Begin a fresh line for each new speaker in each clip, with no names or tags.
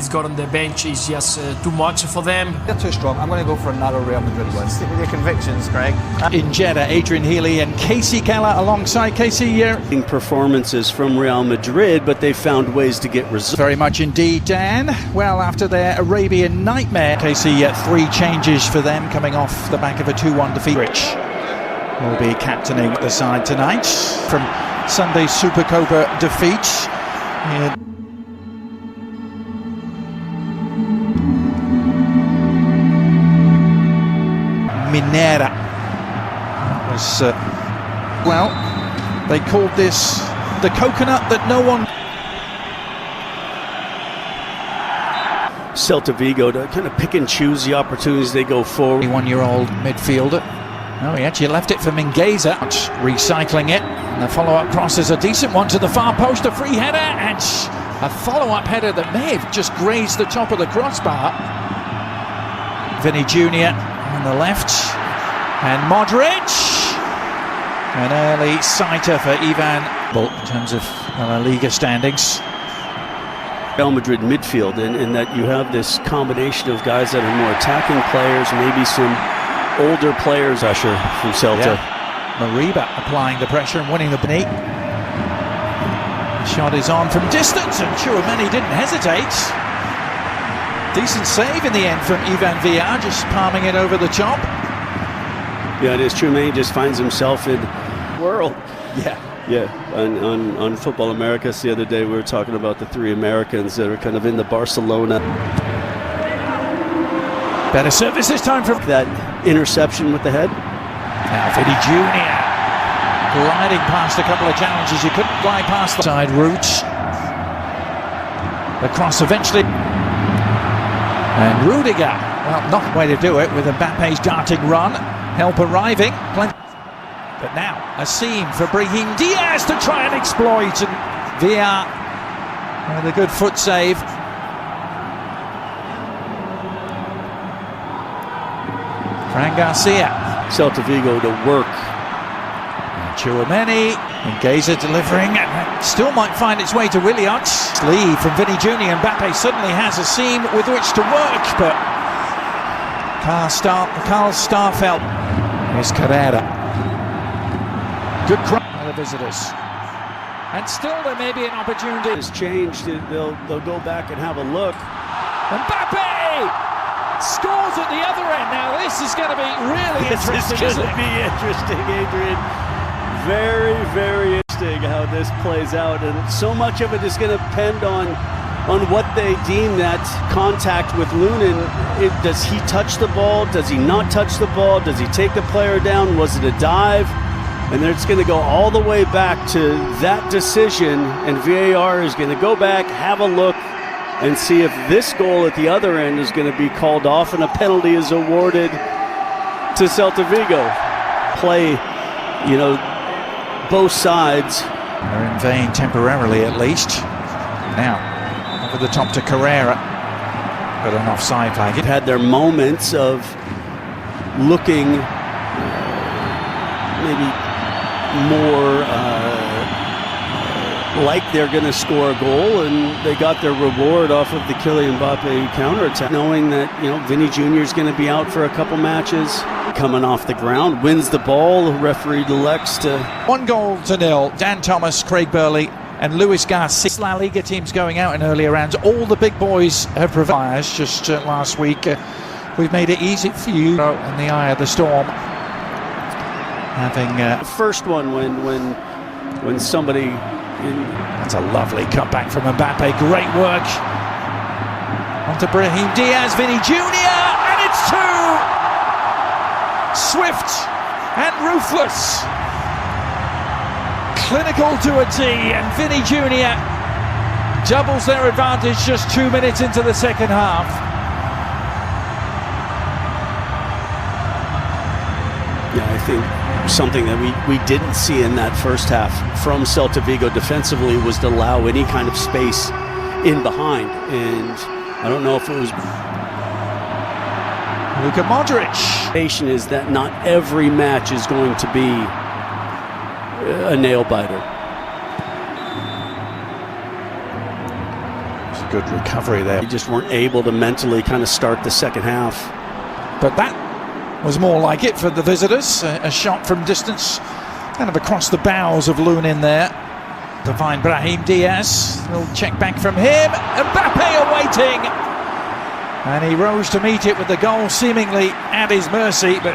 he's got on the bench is just too much for them.
They're too strong. I'm going to go for another Real Madrid win.
Stick with your convictions, Greg.
In Jeddah, Adrian Healy and Casey Keller alongside Casey.
Performances from Real Madrid, but they found ways to get results.
Very much indeed, Dan. Well, after their Arabian nightmare, Casey, 3 changes for them coming off the back of a 2-1 defeat. Rich will be captaining the side tonight from Sunday's Supercopa defeat. Minera was, well, they called this the coconut that no one...
Celta Vigo to kind of pick and choose the opportunities they go forward.
21-year-old midfielder. Oh, he actually left it for Mingueza, recycling it. And the follow-up cross is a decent one to the far post, a free header, and a follow-up header that may have just grazed the top of the crossbar. Vinny Jr. on the left, and Modric. An early sighter for Ivan in terms of La Liga standings.
Real Madrid midfield, in that you have this combination of guys that are more attacking players, maybe some older players. Usher from Celta.
Yeah. Mariba applying the pressure and winning the beat. The shot is on from distance, and Chouameni didn't hesitate. Decent save in the end from Ivan Villar, just palming it over the top.
Yeah, it is. Chouameni just finds himself in the world. Yeah, on Football Americas the other day, we were talking about the 3 Americans that are kind of in the Barcelona.
Better service this time from
that interception with the head.
Now Vinny Jr. gliding past a couple of challenges. You couldn't glide past the side routes. The cross eventually. And Rudiger, well, not the way to do it with Mbappe's darting run. Help arriving. But now, a seam for Brahim Diaz to try and exploit, and Villar with a good foot save. Fran Garcia.
Celta Vigo to work.
Chouameni, Mingueza delivering, and still might find its way to Williams. Lead from Vinny Jr. Mbappé suddenly has a seam with which to work, but Karl Starfelt is Carrera. Good crowd by the visitors, and still there may be an opportunity.
It's changed. They'll go back and have a look.
Mbappé scores at the other end. Now this is going to be really interesting.
This is going to be interesting, Adrian. Very, very interesting how this plays out, and so much of it is going to depend on what they deem that contact with Lunin. Does he touch the ball? Does he not touch the ball? Does he take the player down? Was it a dive? And then it's going to go all the way back to that decision, and VAR is going to go back, have a look, and see if this goal at the other end is going to be called off, and a penalty is awarded to Celta Vigo. Play, both sides.
They're in vain temporarily, at least. Now, over the top to Carrera, but an offside flag.
They've had their moments of looking maybe more like they're going to score a goal, and they got their reward off of the Kylian Mbappé counterattack, knowing that Vinny Jr. is going to be out for a couple matches. Coming off the ground, wins the ball. The referee elects to
1-0. Dan Thomas, Craig Burley, and Luis Garcia. La Liga teams going out in earlier rounds. All the big boys have provided. Just last week, we've made it easy for you in the eye of the storm. Having
the first one when somebody
that's a lovely cutback from Mbappé. Great work onto Brahim Diaz, Vinny Jr. and it's 2. Swift and ruthless, clinical to a T, and Vinny Jr. doubles their advantage just 2 minutes into the second half.
Yeah, I think something that we didn't see in that first half from Celta Vigo defensively was to allow any kind of space in behind, and I don't know if it was
Luka Modric.
Is that not every match is going to be a nail biter.
Good recovery there.
They just weren't able to mentally kind of start the second half.
But that was more like it for the visitors. A shot from distance, kind of across the bows of Lunin there. To find Brahim Diaz. A little check back from him. Mbappé awaiting. And he rose to meet it with the goal seemingly at his mercy, but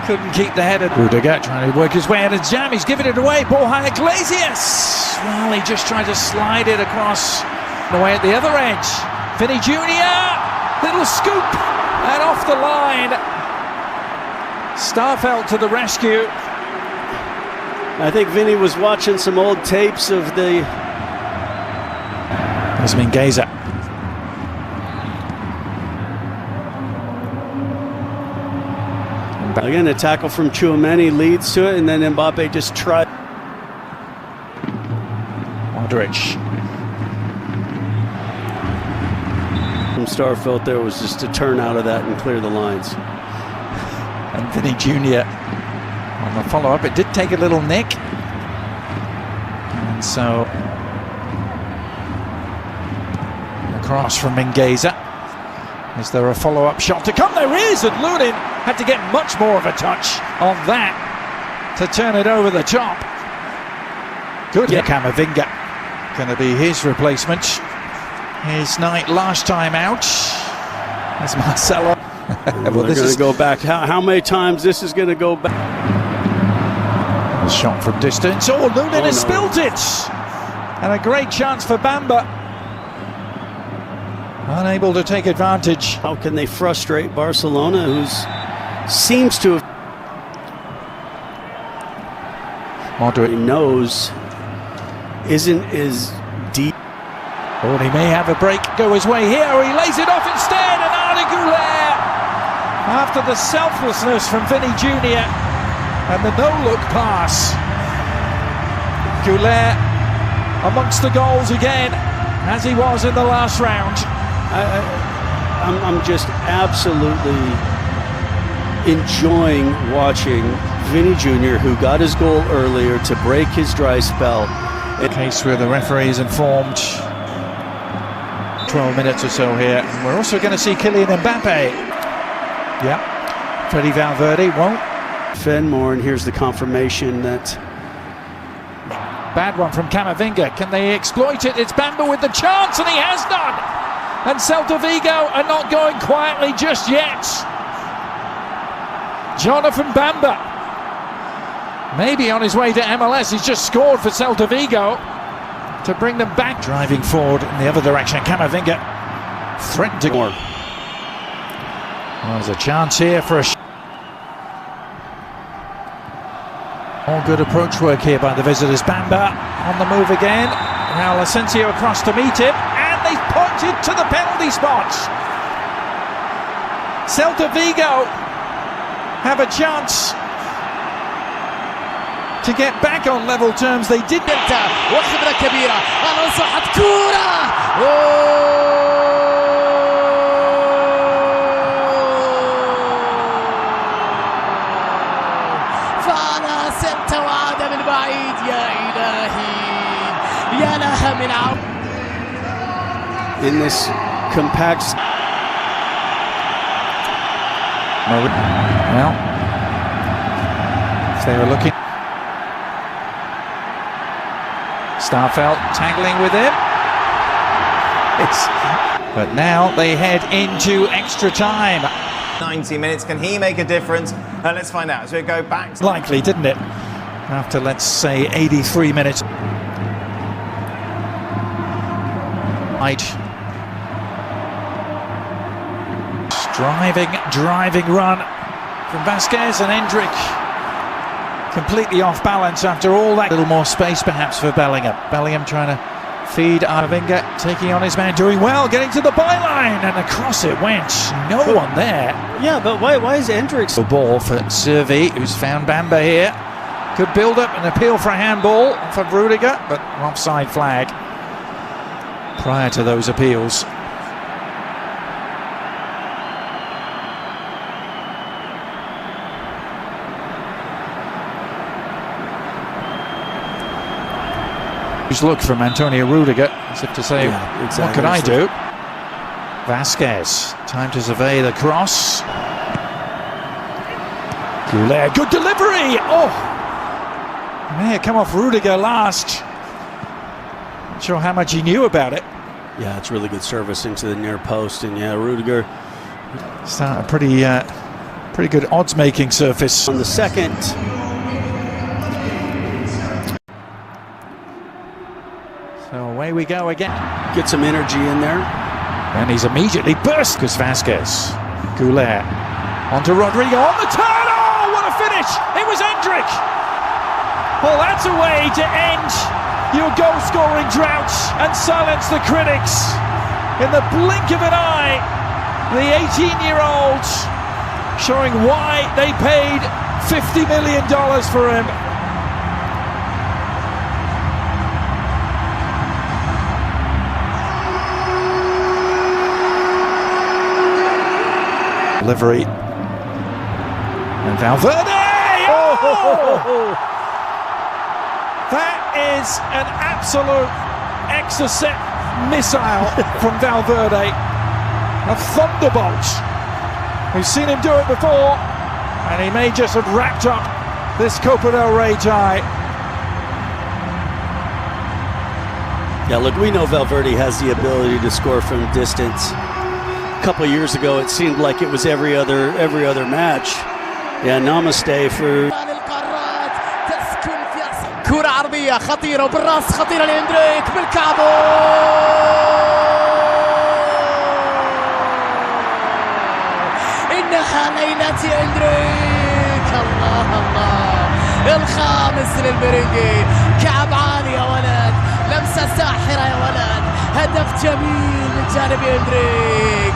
couldn't keep the header. Rudiger trying to work his way out of jam. He's giving it away. Ball high, Iglesias. Well, he just tried to slide it across away at the other edge. Vinny Jr. Little scoop and off the line. Starfelt to the rescue.
I think Vinny was watching some old tapes of the...
Resumen Gaza.
Again, a tackle from Tchouaméni leads to it, and then Mbappé just tried.
Endrick.
From Starfelt there was just to turn out of that and clear the lines.
And Vinny Jr. on the follow-up. It did take a little nick. And so across from Mingueza. Is there a follow-up shot to come? There is, and Lunin had to get much more of a touch on that to turn it over the top. Good. Yeah. Camavinga going to be his replacement. His night last time out as Marcelo.
Well, this is going to go back. How many times this is going to go back?
A shot from distance. Oh, Lunin has spilled it. And a great chance for Bamba. Unable to take advantage.
How can they frustrate Barcelona, who seems to have...
Modric
knows isn't as deep.
Oh, he may have a break go his way here, or he lays it off instead, and Arda Güler, after the selflessness from Vinny Jr. and the no-look pass. Güler amongst the goals again, as he was in the last round.
I'm just absolutely enjoying watching Vinny Jr., who got his goal earlier to break his dry spell.
In case where the referee is informed, 12 minutes or so here. And we're also going to see Kylian Mbappé. Yeah, Freddy Valverde won't.
Fenmore, and here's the confirmation that...
Bad one from Camavinga. Can they exploit it? It's Bamba with the chance, and he has done. And Celta Vigo are not going quietly just yet. Jonathan Bamba, maybe on his way to MLS. He's just scored for Celta Vigo to bring them back. Driving forward in the other direction. Camavinga threatened to go. Well, there's a chance here for a... All good approach work here by the visitors. Bamba on the move again. Raul Asensio across to meet him. And they pointed to the penalty spot. Celta Vigo have a chance to get back on level terms. They did.
وخبرة كبيرة. صحت كورة. فعلى سلتا وعاد من بعيد. يا إلهي يا لها من عود.
In this compact...
Well, if they were looking... Starfelt tangling with him. But now they head into extra time.
90 minutes, can he make a difference? Let's find out. So we go back.
Likely, didn't it? After, let's say, 83 minutes. Right. Driving run from Vasquez, and Endrick completely off balance after all that. A little more space perhaps for Bellingham. Bellingham trying to feed Arvinga, taking on his man, doing well, getting to the byline, and across it went. No one there.
Yeah, but why is Endrick...
The ball for Servi, who's found Bamba here. Could build up an appeal for a handball for Rudiger, but offside flag prior to those appeals. Look from Antonio Rudiger, as if to say, what can I do? Vasquez, time to survey the cross. Goulet, good delivery! Oh! May have come off Rudiger last. Not sure how much he knew about it.
Yeah, it's really good service into the near post, and yeah, Rudiger.
It's a pretty good odds-making surface.
On the second.
So away we go again.
Get some energy in there.
And he's immediately burst because Vasquez. Goulet onto Rodrigo on the turn. Oh, what a finish! It was Endrick. Well, that's a way to end your goal-scoring drought and silence the critics. In the blink of an eye, the 18-year-old showing why they paid $50 million for him. Delivery. And Valverde! Oh! That is an absolute exocet missile from Valverde. A thunderbolt. We've seen him do it before, and he may just have wrapped up this Copa del Rey tie.
Yeah, look, we know Valverde has the ability to score from distance. A couple of years ago, it seemed like it was every other match. Yeah, namaste for.
كرة عرضية خطيرة وبالراس خطيرة لإندريك بالكعبو. إنها ليلة إندريك. الله الله، الخامس للميرينجي. كعب عالي يا ولد، لمسة ساحرة يا ولد، هدف جميل من جانب إندريك.